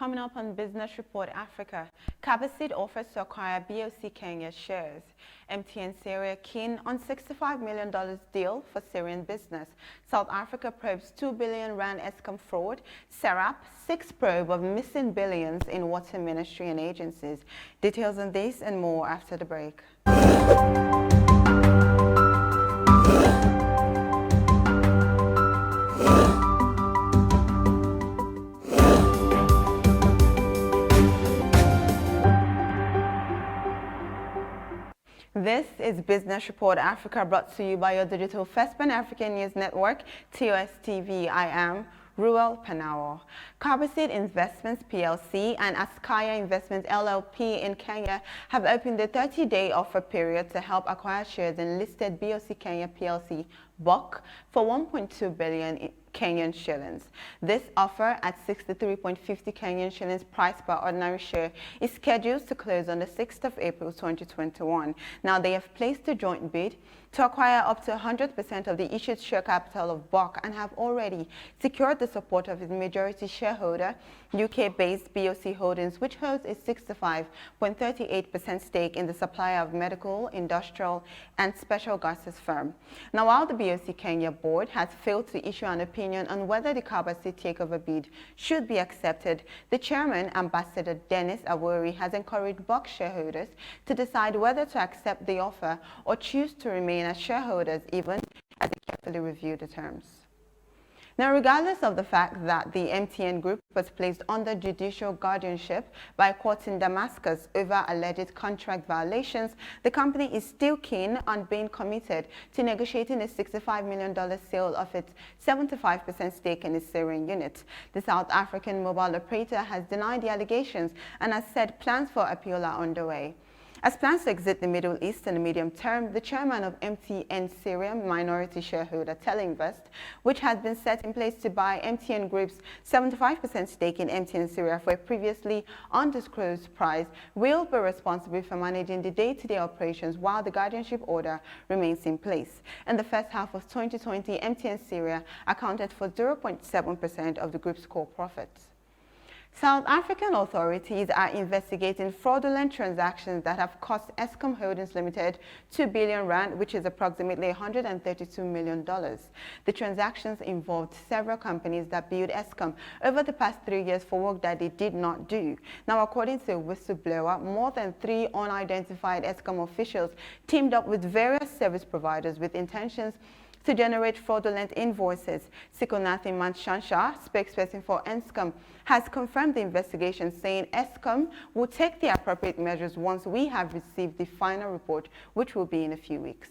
Coming up on Business Report Africa, Cabaseed offers to acquire BOC Kenya shares. MTN Syria keen on $65 million deal for Syrian business. South Africa probes 2 billion rand Eskom fraud. Serap, 6 probe of missing billions in water ministry and agencies. Details on this and more after the break. This is Business Report Africa, brought to you by your digital First Pan-African News Network, TOS TV. I am Ruel Panawo. Cabaseed Investments PLC and Askaya Investments LLP in Kenya have opened a 30-day offer period to help acquire shares in listed BOC Kenya PLC BOC for 1.2 billion Kenyan shillings. This offer at 63.50 Kenyan shillings price per ordinary share is scheduled to close on the 6th of April 2021. Now, they have placed a joint bid to acquire up to 100% of the issued share capital of BOC and have already secured the support of its majority shareholder, UK-based BOC Holdings, which holds a 65.38% stake in the supplier of medical, industrial, and special gases firm. Now, while the BOC Kenya board has failed to issue an opinion on whether the Cabaseed takeover bid should be accepted, the chairman, Ambassador Dennis Awori, has encouraged BOC shareholders to decide whether to accept the offer or choose to remain as shareholders even as they carefully review the terms. Now, regardless of the fact that the MTN Group was placed under judicial guardianship by courts in Damascus over alleged contract violations, the company is still keen on being committed to negotiating a $65 million sale of its 75% stake in its Syrian unit. The South African mobile operator has denied the allegations and has said plans for appeal are underway. As plans to exit the Middle East in the medium term, the chairman of MTN Syria, minority shareholder Telinvest, which had been set in place to buy MTN Group's 75% stake in MTN Syria for a previously undisclosed price, will be responsible for managing the day-to-day operations while the guardianship order remains in place. In the first half of 2020, MTN Syria accounted for 0.7% of the group's core profits. South African authorities are investigating fraudulent transactions that have cost Eskom Holdings Limited 2 billion rand, which is approximately $132 million. The transactions involved several companies that billed Eskom over the past 3 years for work that they did not do. Now, according to a whistleblower, more than 3 unidentified Eskom officials teamed up with various service providers with intentions to generate fraudulent invoices. Sikonathi Manshansha, spokesperson for Eskom, has confirmed the investigation, saying Eskom will take the appropriate measures once we have received the final report, which will be in a few weeks.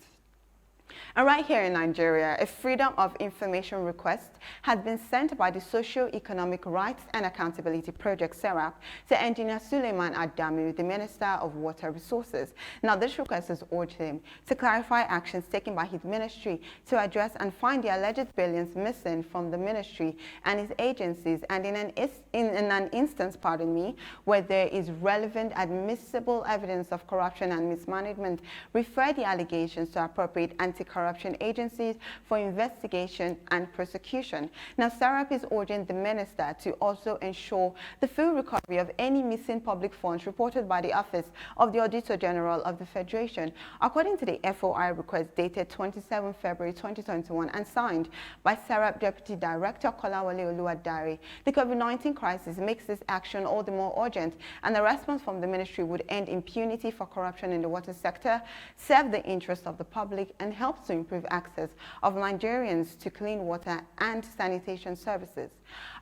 And right here in Nigeria, a Freedom of Information request has been sent by the Socio-Economic Rights and Accountability Project, SERAP, to Engineer Suleiman Adamu, the Minister of Water Resources. Now, this request has urged him to clarify actions taken by his ministry to address and find the alleged billions missing from the ministry and its agencies, and in an instance, where there is relevant admissible evidence of corruption and mismanagement, refer the allegations to appropriate anti-corruption agencies for investigation and prosecution. Now, SERAP is urging the minister to also ensure the full recovery of any missing public funds reported by the Office of the Auditor General of the Federation. According to the FOI request dated 27 February 2021 and signed by SERAP Deputy Director Kolawole Oluwadare, the COVID-19 crisis makes this action all the more urgent, and the response from the ministry would end impunity for corruption in the water sector, serve the interests of the public, and helps to improve access of Nigerians to clean water and sanitation services.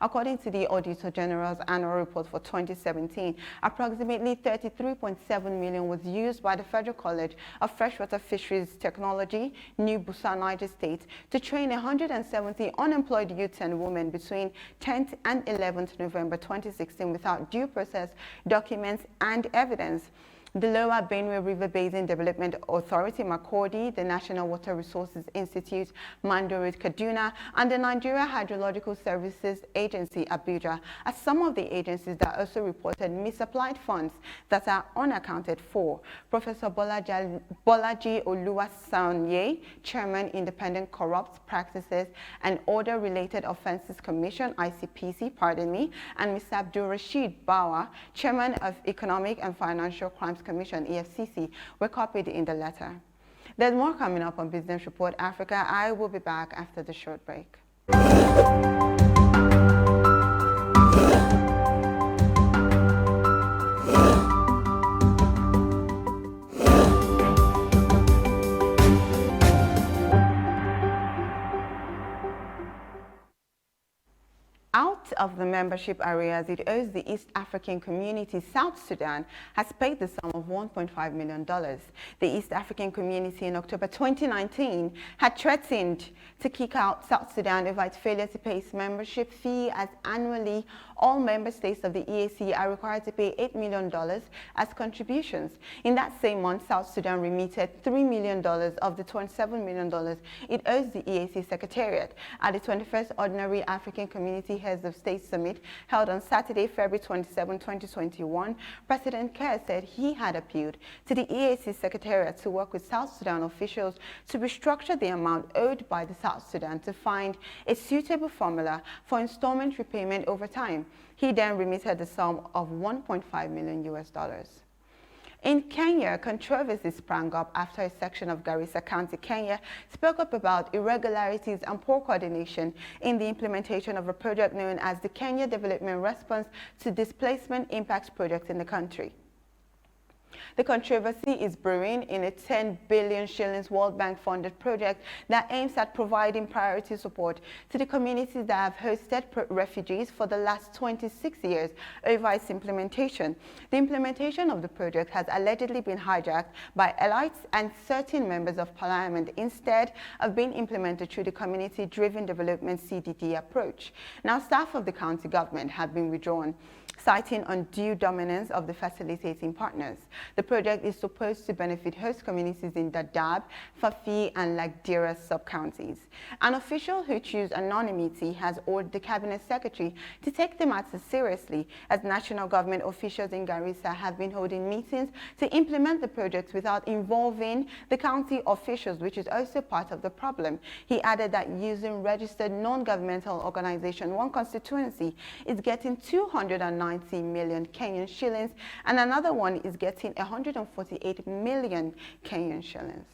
According to the Auditor General's annual report for 2017, approximately 33.7 million was used by the Federal College of Freshwater Fisheries Technology, New Busa, Niger State, to train 170 unemployed youths and women between 10th and 11th November 2016 without due process, documents, and evidence. The Lower Benue River Basin Development Authority, Makurdi, the National Water Resources Institute, Mando Road, Kaduna, and the Nigeria Hydrological Services Agency, Abuja, are some of the agencies that also reported misapplied funds that are unaccounted for. Professor Bolaji Oluwasanye, Chairman, Independent Corrupt Practices and Order-Related Offences Commission, ICPC, and Mr. Abdul Rashid Bawa, Chairman of Economic and Financial Crimes Commission, EFCC, were copied in the letter. There's more coming up on Business Report Africa. I will be back after the short break. Out of the membership areas it owes the East African Community, South Sudan has paid the sum of $1.5 million. The East African Community in October 2019 had threatened to kick out South Sudan over its failure to pay its membership fee, as annually all member states of the EAC are required to pay $8 million as contributions. In that same month, South Sudan remitted $3 million of the $27 million it owes the EAC Secretariat at the 21st Ordinary African Community Heads of State Summit held on Saturday, February 27, 2021. President Kerr said he had appealed to the EAC Secretariat to work with South Sudan officials to restructure the amount owed by the South Sudan to find a suitable formula for installment repayment over time. He then remitted the sum of $1.5 million. In Kenya, controversy sprang up after a section of Garissa County, Kenya, spoke up about irregularities and poor coordination in the implementation of a project known as the Kenya Development Response to Displacement Impacts Project in the country. The controversy is brewing in a 10 billion shillings World Bank funded project that aims at providing priority support to the communities that have hosted refugees for the last 26 years over its implementation. The implementation of the project has allegedly been hijacked by elites and certain members of parliament instead of being implemented through the community-driven development CDD approach. Now, staff of the county government have been withdrawn, citing undue dominance of the facilitating partners. The project is supposed to benefit host communities in Dadaab, Fafi, and Lagdera sub-counties. An official who chose anonymity has ordered the cabinet secretary to take the matter seriously, as national government officials in Garissa have been holding meetings to implement the project without involving the county officials, which is also part of the problem. He added that using registered non-governmental organization One Constituency is getting 290 million Kenyan shillings, and another one is getting 148 million Kenyan shillings.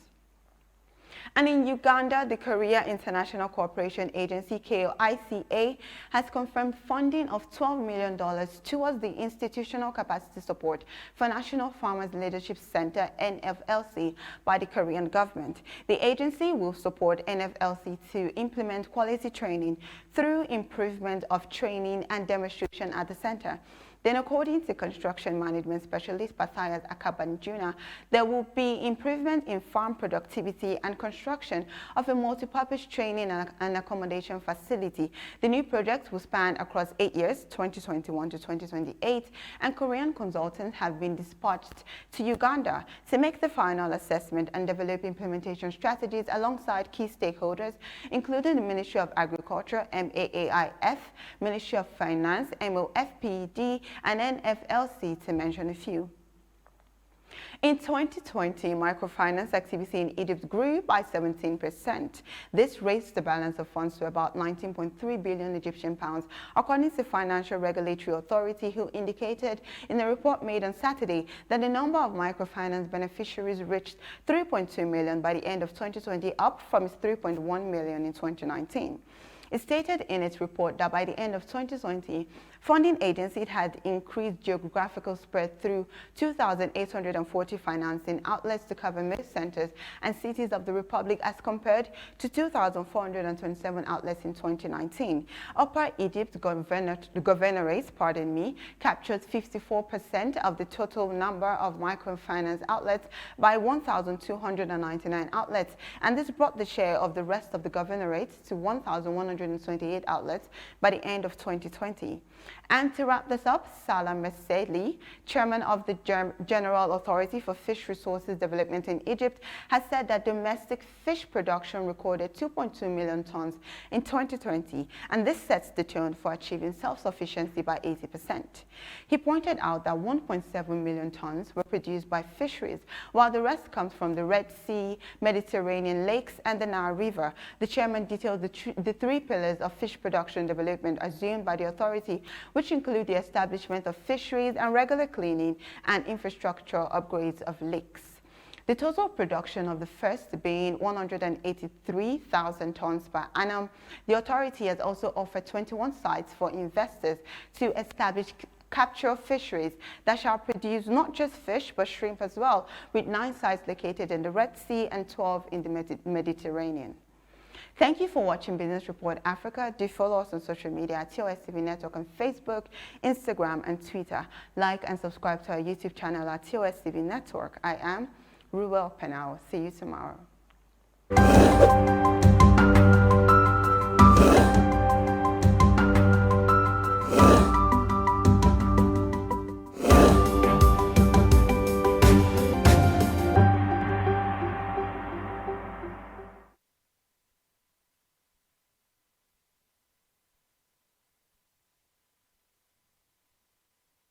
And in Uganda, the Korea International Cooperation Agency, KOICA, has confirmed funding of $12 million towards the institutional capacity support for National Farmers Leadership Center, NFLC, by the Korean government. The agency will support NFLC to implement quality training through improvement of training and demonstration at the center. Then, according to construction management specialist Matthias Akabanjuna, there will be improvement in farm productivity and construction of a multipurpose training and accommodation facility. The new project will span across 8 years, 2021 to 2028, and Korean consultants have been dispatched to Uganda to make the final assessment and develop implementation strategies alongside key stakeholders, including the Ministry of Agriculture, MAAIF, Ministry of Finance, MOFPD, and NFLC, to mention a few. In 2020, microfinance activity in Egypt grew by 17%. This raised the balance of funds to about 19.3 billion Egyptian pounds, according to the Financial Regulatory Authority, who indicated in a report made on Saturday that the number of microfinance beneficiaries reached 3.2 million by the end of 2020, up from its 3.1 million in 2019. It stated in its report that by the end of 2020, funding agencies had increased geographical spread through 2,840 financing outlets to cover most centers and cities of the Republic, as compared to 2,427 outlets in 2019. Upper Egypt Governorate, captured 54% of the total number of microfinance outlets by 1,299 outlets, and this brought the share of the rest of the Governorate to 1,100 128 outlets by the end of 2020. And to wrap this up, Salah Mersaidli, chairman of the General Authority for Fish Resources Development in Egypt, has said that domestic fish production recorded 2.2 million tons in 2020, and this sets the tone for achieving self-sufficiency by 80%. He pointed out that 1.7 million tons were produced by fisheries, while the rest comes from the Red Sea, Mediterranean lakes, and the Nile River. The chairman detailed the three pillars of fish production development assumed by the authority, which include the establishment of fisheries and regular cleaning and infrastructure upgrades of lakes. The total production of the first being 183,000 tons per annum. The authority has also offered 21 sites for investors to establish capture fisheries that shall produce not just fish but shrimp as well, with 9 sites located in the Red Sea and 12 in the Mediterranean. Thank you for watching Business Report Africa. Do follow us on social media at TOS TV Network on Facebook, Instagram, and Twitter. Like and subscribe to our YouTube channel at TOS TV Network. I am Ruel Penao. See you tomorrow.